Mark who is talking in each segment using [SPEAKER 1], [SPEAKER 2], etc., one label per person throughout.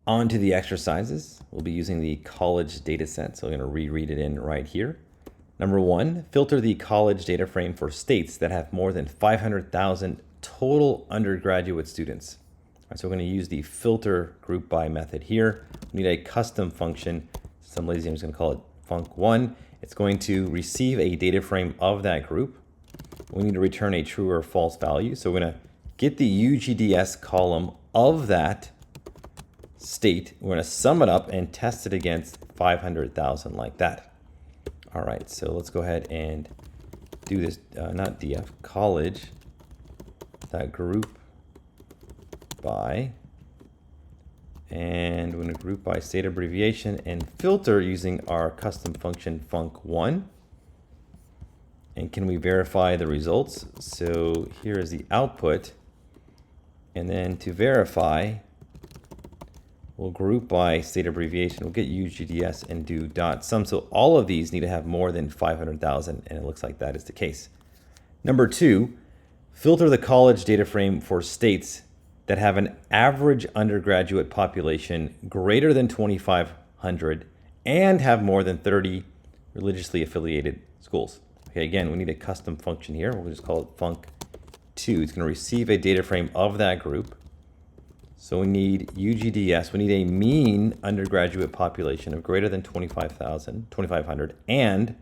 [SPEAKER 1] On to the exercises. We'll be using the college data set, so I'm going to reread it in right here. Number 1, filter the college data frame for states that have more than 500,000 total undergraduate students. All right, so we're going to use the filter group by method here. We need a custom function. Some lazy, I'm just going to call it func1. It's going to receive a data frame of that group. We need to return a true or false value. So we're going to get the UGDS column of that state. We're going to sum it up and test it against 500,000 like that. All right, so let's go ahead and do this, not df, college, that group by, and we're going to group by state abbreviation and filter using our custom function func1. And can we verify the results? So here is the output. And then to verify, we'll group by state abbreviation. We'll get UGDS and do dot sum. So all of these need to have more than 500,000, and it looks like that is the case. Number 2, filter the college data frame for states that have an average undergraduate population greater than 2,500 and have more than 30 religiously affiliated schools. Okay, again, we need a custom function here. We'll just call it func2. It's going to receive a data frame of that group. So we need UGDS. We need a mean undergraduate population of greater than 2,500, and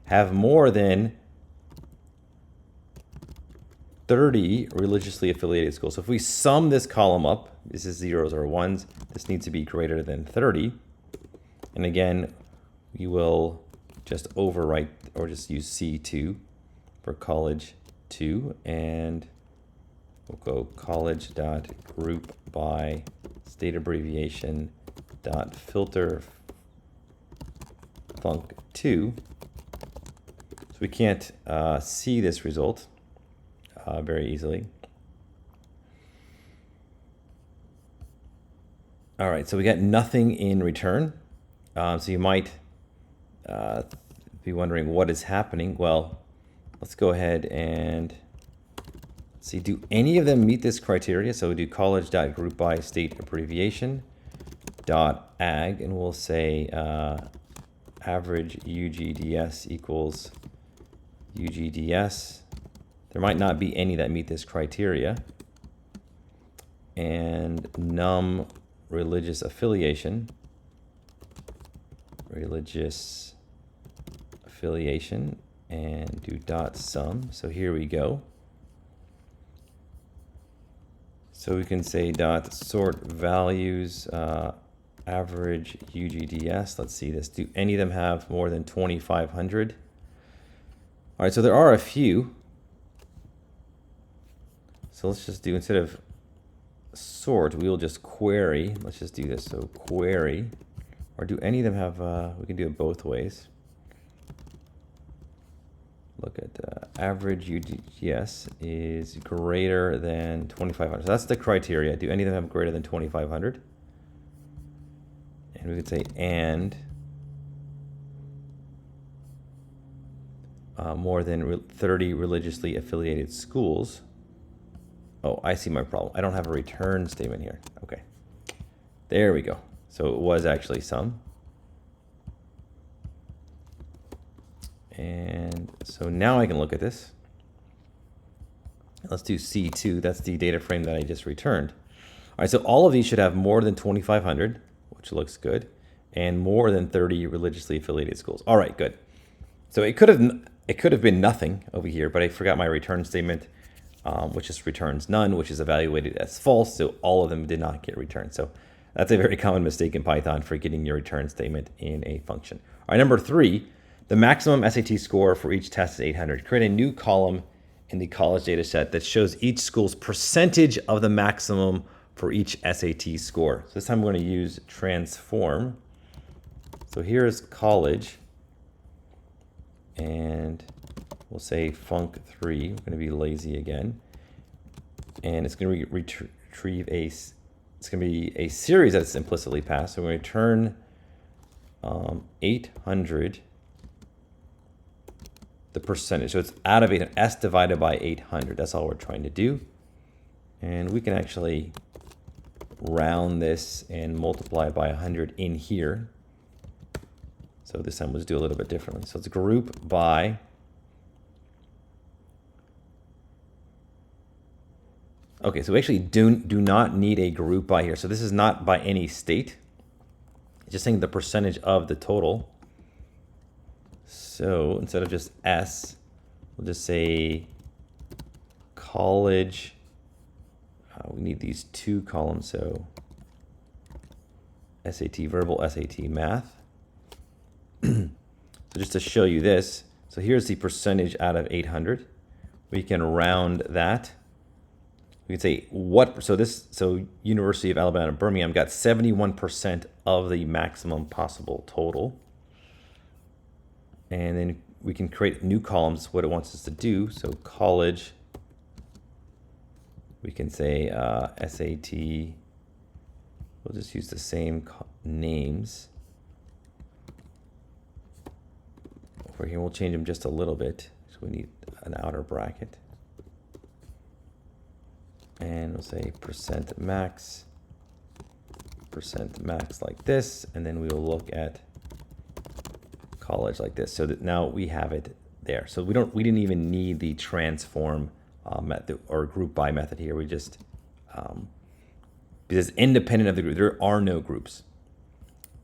[SPEAKER 1] have more than 30 religiously affiliated schools. So if we sum this column up, this is zeros or ones, this needs to be greater than 30. And again, we will just overwrite or just use C2 for college 2, and we'll go college.group by state abbreviation dot filter func2. So we can't see this result very easily. All right, so we got nothing in return. So you might be wondering what is happening. Well, let's go ahead and see, do any of them meet this criteria? So we do college.group by state abbreviation dot ag, and we'll say average UGDS equals UGDS. There might not be any that meet this criteria. And num religious affiliation, and do dot sum. So here we go. So we can say dot sort values average UGDS. Let's see this. Do any of them have more than 2,500? All right, so there are a few. So let's just do, instead of sort, we'll just query. Let's just do this. So query, or do any of them have, we can do it both ways. Look at average UGDS is greater than 2,500. So that's the criteria. Do any of them have greater than 2,500? And we could say and more than 30 religiously affiliated schools. Oh, I see my problem. I don't have a return statement here. Okay, there we go. So it was actually some. And so now I can look at this. Let's do C2. That's the data frame that I just returned. All right, so all of these should have more than 2,500, which looks good, and more than 30 religiously affiliated schools. All right, good. So it could have been nothing over here, but I forgot my return statement, which just returns none, which is evaluated as false. So all of them did not get returned. So that's a very common mistake in Python, forgetting your return statement in a function. All right, number 3. The maximum SAT score for each test is 800. Create a new column in the college data set that shows each school's percentage of the maximum for each SAT score. So this time I'm going to use transform. So here's college, and we'll say func3. We're going to be lazy again. And it's going to retrieve it's going to be a series that's implicitly passed. So we're going to return 800. The percentage. So it's out of 800, S divided by 800. That's all we're trying to do. And we can actually round this and multiply it by 100 in here. So this time let's do a little bit differently. So it's group by okay, so we actually do not need a group by here. So this is not by any state. It's just saying the percentage of the total. So instead of just S, we'll just say college. We need these two columns, so SAT verbal, SAT math. So just to show you this, so here's the percentage out of 800. We can round that. We can say what, so University of Alabama Birmingham got 71% of the maximum possible total. And then we can create new columns, what it wants us to do. So college, we can say SAT, we'll just use the same names. Over here, we'll change them just a little bit. So we need an outer bracket. And we'll say percent max like this. And then we will look at college like this. So that now we have it there. So we didn't even need the transform method or group by method here. We just, because independent of the group, there are no groups.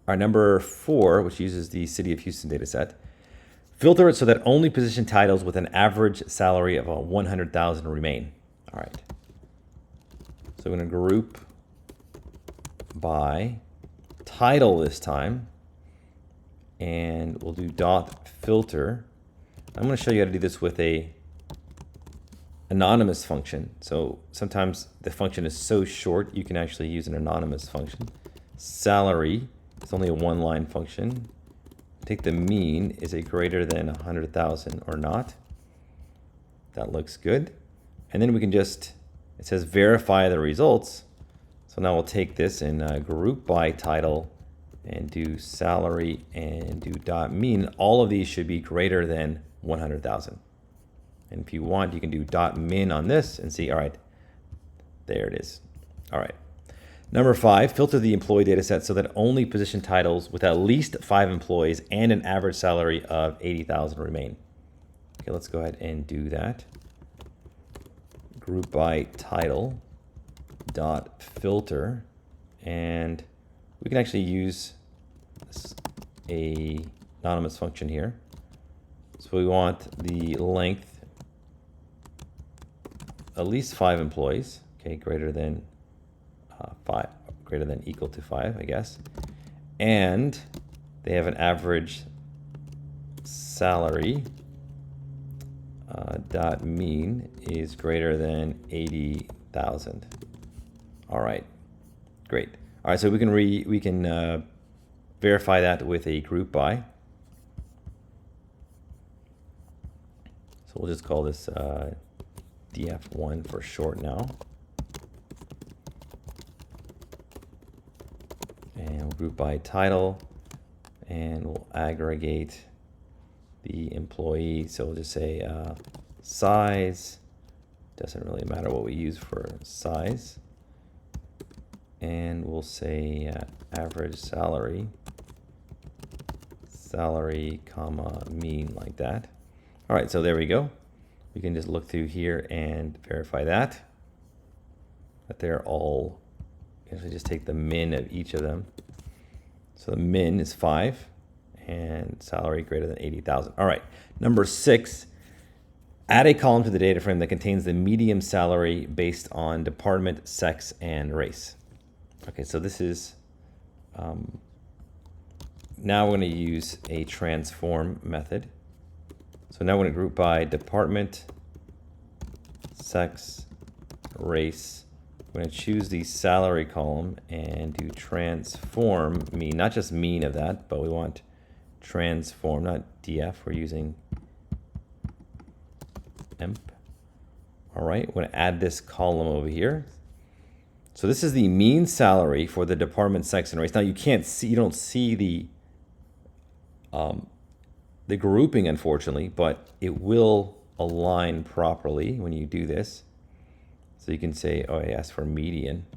[SPEAKER 1] Our number 4, which uses the City of Houston data set, filter it so that only position titles with an average salary of 100,000 remain. All right. So we're going to group by title this time, and we'll do dot filter. I'm going to show you how to do this with a anonymous function. So sometimes the function is so short, you can actually use an anonymous function. Salary, it's only a one-line function. Take the mean, is it greater than 100,000 or not? That looks good. And then we can just, it says verify the results. So now we'll take this and group by title and do salary and do dot mean. All of these should be greater than 100,000. And if you want, you can do dot min on this and see, all right, there it is. All right. Number 5, filter the employee data set so that only position titles with at least 5 employees and an average salary of 80,000 remain. Okay, let's go ahead and do that. Group by title dot filter, and we can actually use a anonymous function here. So we want the length at least 5 employees, okay, greater than 5, greater than equal to 5, I guess, and they have an average salary. Dot mean is greater than 80,000. All right, great. All right, so we can verify that with a group by. So we'll just call this DF1 for short now. And we'll group by title, and we'll aggregate the employee. So we'll just say size. Doesn't really matter what we use for size. And we'll say average salary, comma, mean, like that. All right, so there we go. We can just look through here and verify that they're all, actually just take the min of each of them. So the min is 5 and salary greater than 80,000. All right, number 6, add a column to the data frame that contains the median salary based on department, sex, and race. Okay, so this is, now we're going to use a transform method. So now we're going to group by department, sex, race. We're going to choose the salary column and do transform mean, not just mean of that, but we want transform, not df. We're using emp. All right, we're going to add this column over here. So this is the mean salary for the department, sex, and race. Now you can't see, you don't see the grouping, unfortunately, but it will align properly when you do this. So you can say, oh, I asked for median.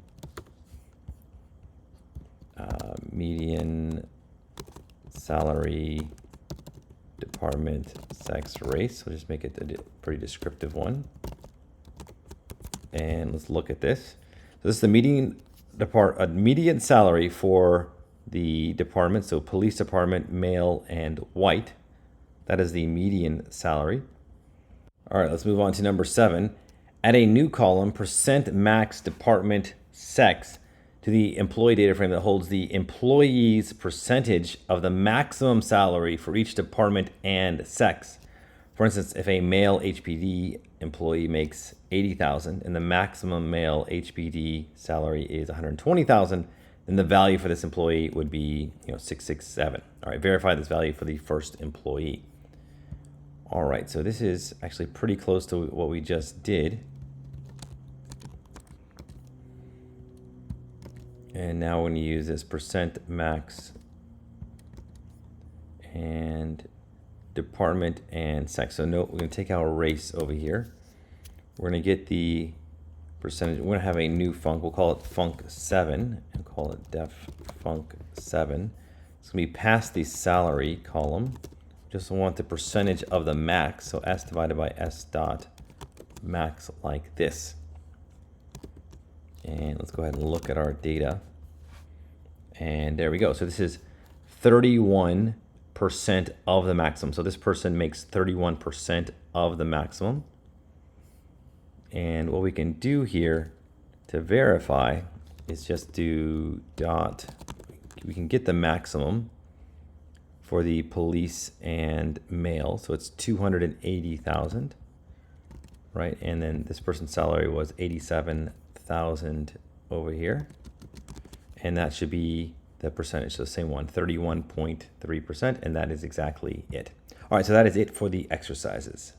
[SPEAKER 1] median salary, department, sex, race. We'll just make it a pretty descriptive one. And let's look at this. So this is the median salary for the department. So police department, male and white. That is the median salary. All right, let's move on to number 7. Add a new column, percent max department sex, to the employee data frame that holds the employee's percentage of the maximum salary for each department and sex. For instance, if a male HPD employee makes $80,000 and the maximum male HPD salary is $120,000, then the value for this employee would be 667. All right, verify this value for the first employee. All right, so this is actually pretty close to what we just did. And now we're going to use this percent max and department and sex. So note, we're going to take our race over here. We're going to get the percentage. We're going to have a new func. We'll call it func7 and call it def func7. It's going to be past the salary column. Just want the percentage of the max. So S divided by S dot max like this. And let's go ahead and look at our data. And there we go. So this is 31% of the maximum. So this person makes 31% of the maximum. And what we can do here to verify is just do dot, we can get the maximum for the police and male. So it's 280,000, right? And then this person's salary was 87,000 over here. And that should be the percentage, so the same one, 31.3%, and that is exactly it. All right, so that is it for the exercises.